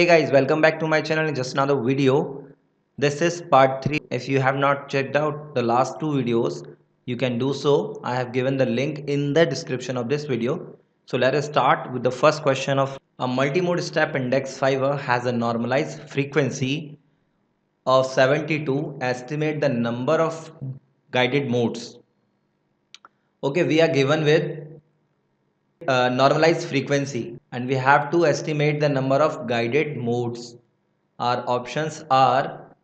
Hey guys, welcome back to my channel in just another video. This is part 3. If you have not checked out the last two videos, you can do so. I have given the link in the description of this video. So let us start with the first question of a multimode step index fiber has a normalized frequency of 72. Estimate the number of guided modes. Okay, we are given with normalized frequency and we have to estimate the number of guided modes. Our options are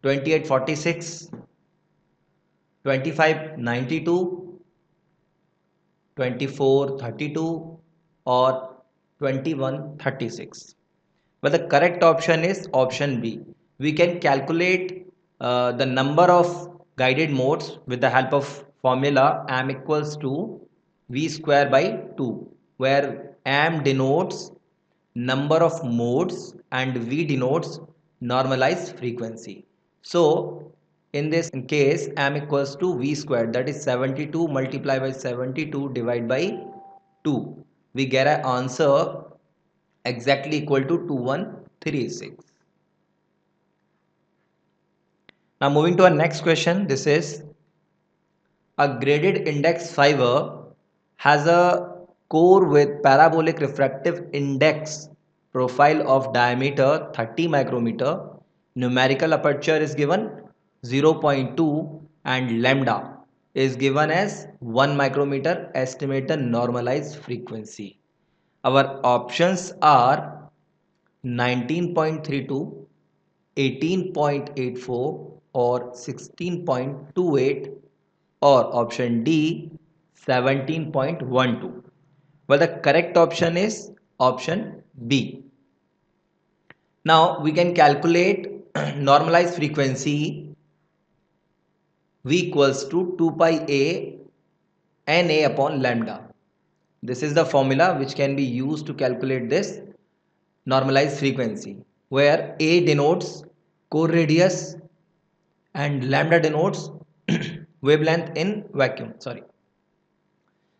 2846, 2592, 2432 or 2136. But the correct option is option B. We can calculate the number of guided modes with the help of formula m equals to v square by 2, where m denotes number of modes and v denotes normalized frequency. So in this case m equals to v square, that is 72 multiplied by 72 divided by 2. We get an answer exactly equal to 2136. Now moving to our next question. This is a graded index fiber has a core with parabolic refractive index profile of diameter 30 micrometer. Numerical aperture is given 0.2 and lambda is given as 1 micrometer. Estimate the normalized frequency. Our options are 19.32, 18.84 or 16.28 or option D 17.12. Well, the correct option is option B. Now we can calculate normalized frequency V equals to 2 pi A Na upon lambda. This is the formula which can be used to calculate this normalized frequency, where A denotes core radius and lambda denotes wavelength in vacuum.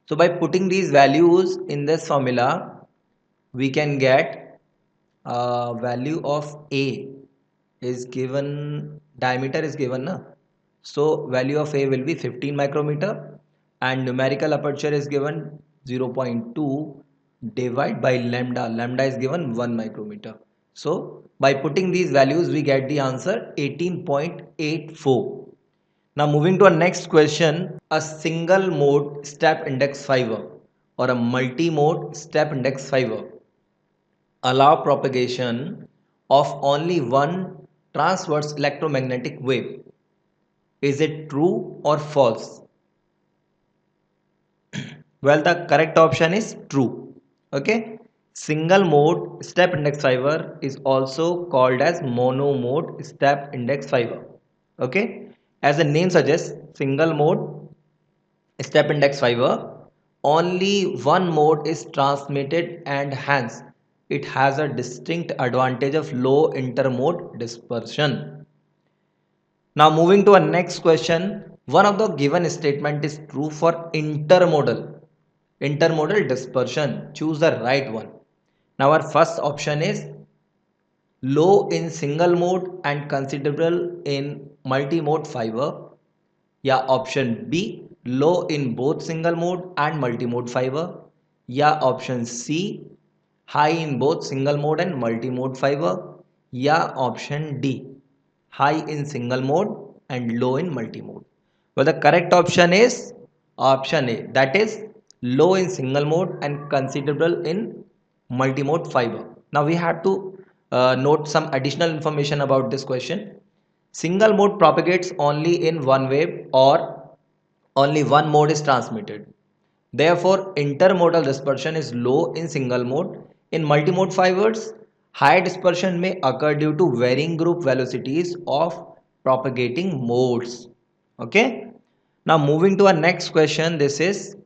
So by putting these values in this formula, we can get value of A is given, diameter is given na? So value of A will be 15 micrometer and numerical aperture is given 0.2 divided by lambda. Lambda is given 1 micrometer. So by putting these values we get the answer 18.84. Now moving to our next question, a single mode step index fiber or a multi-mode step index fiber allow propagation of only one transverse electromagnetic wave. Is it true or false? Well, the correct option is true. Okay. Single mode step index fiber is also called as mono mode step index fiber. Okay. As the name suggests, single mode step index fiber, only one mode is transmitted and hence it has a distinct advantage of low intermode dispersion. Now moving to our next question, one of the given statement is true for intermodal dispersion. Choose the right one. Now our first option is low in single mode and considerable in multi-mode fiber. Yeah, option B, low in both single mode and multi-mode fiber. Yeah, option C, high in both single mode and multi-mode fiber. Yeah, option D, high in single mode and low in multi-mode. Well, the correct option is option A, that is low in single mode and considerable in multi-mode fiber. Now we have to note some additional information about this question. Single mode propagates only in one wave or only one mode is transmitted. Therefore, intermodal dispersion is low in single mode. In multimode fibers, high dispersion may occur due to varying group velocities of propagating modes. Okay. Now moving to our next question. This is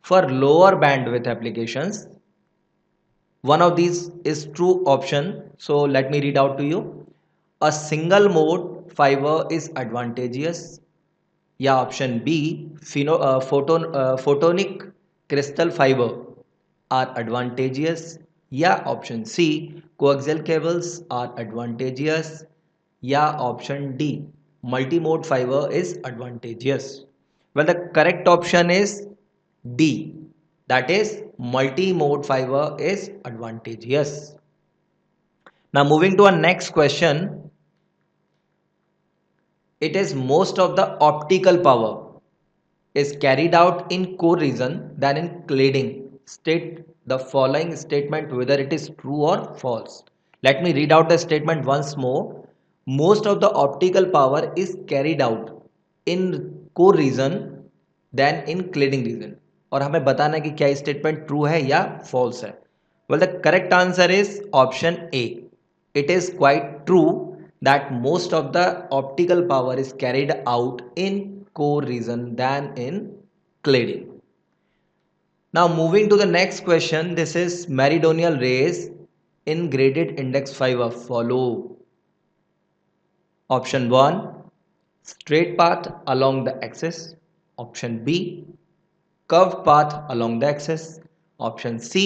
for lower bandwidth applications. One of these is true option. So let me read out to you. A single mode fiber is advantageous. Yeah, option B, photonic crystal fiber are advantageous. या option C coaxial cables are advantageous या option D multi mode fiber is advantageous? Well the correct option is D, that is multi-mode fiber is advantageous. Now moving to our next question, it is most of the optical power is carried out in core region than in cladding. State the following statement whether it is true or false. Let me read out the statement once more. Most of the optical power is carried out in core region than in cladding region. और हमें बताना है कि क्या statement true है या false है. Well the correct answer is option A. It is quite true that most of the optical power is carried out in core region than in cladding. Now moving to the next question, this is meridional rays in graded index fiber follow. Option 1 straight path along the axis. Option B curved path along the axis. Option C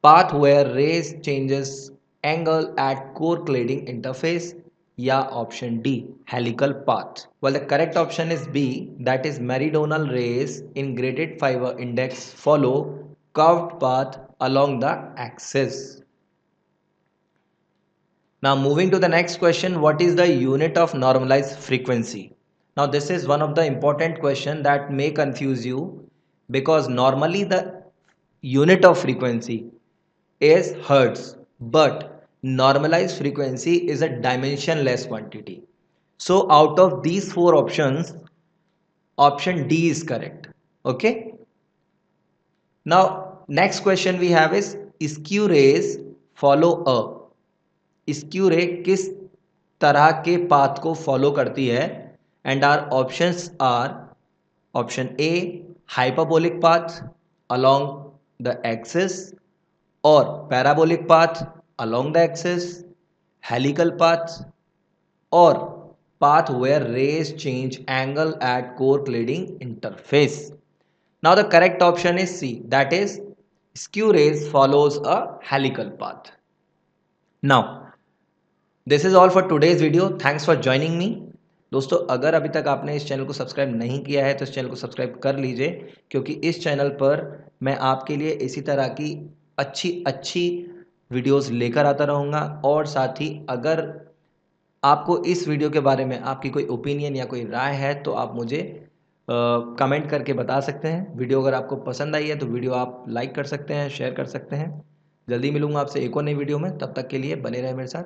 path where rays changes angle at core cladding interface. या option D helical path. Well, the correct option is B, that is meridional rays in graded fiber index follow curved path along the axis. Now moving to the next question, what is the unit of normalized frequency? Now this is one of the important question that may confuse you, because normally the unit of frequency is hertz, but normalized frequency is a dimensionless quantity. So out of these four options, option D is correct. Okay, now next question we have is skew rays follow a. Skew ray किस तरह के path को follow करती है? And our options are option A hyperbolic path along the axis और parabolic path along the axis, helical path और path where rays change angle at core cladding interface. Now the correct option is C, that is skew rays follows a helical path. Now this is all for today's video. Thanks for joining me. दोस्तों अगर अभी तक आपने इस channel को subscribe नहीं किया है तो इस चैनल को सब्सक्राइब कर लीजिए, क्योंकि इस चैनल पर मैं आपके लिए इसी तरह की अच्छी वीडियोस लेकर आता रहूँगा. और साथ ही अगर आपको इस वीडियो के बारे में आपकी कोई ओपिनियन या कोई राय है तो आप मुझे कमेंट करके बता सकते हैं. वीडियो अगर आपको पसंद आई है तो वीडियो आप लाइक कर सकते हैं, शेयर कर सकते हैं. जल्दी मिलूंगा आपसे एक और नई वीडियो में. तब तक के लिए बने रहे मेरे साथ.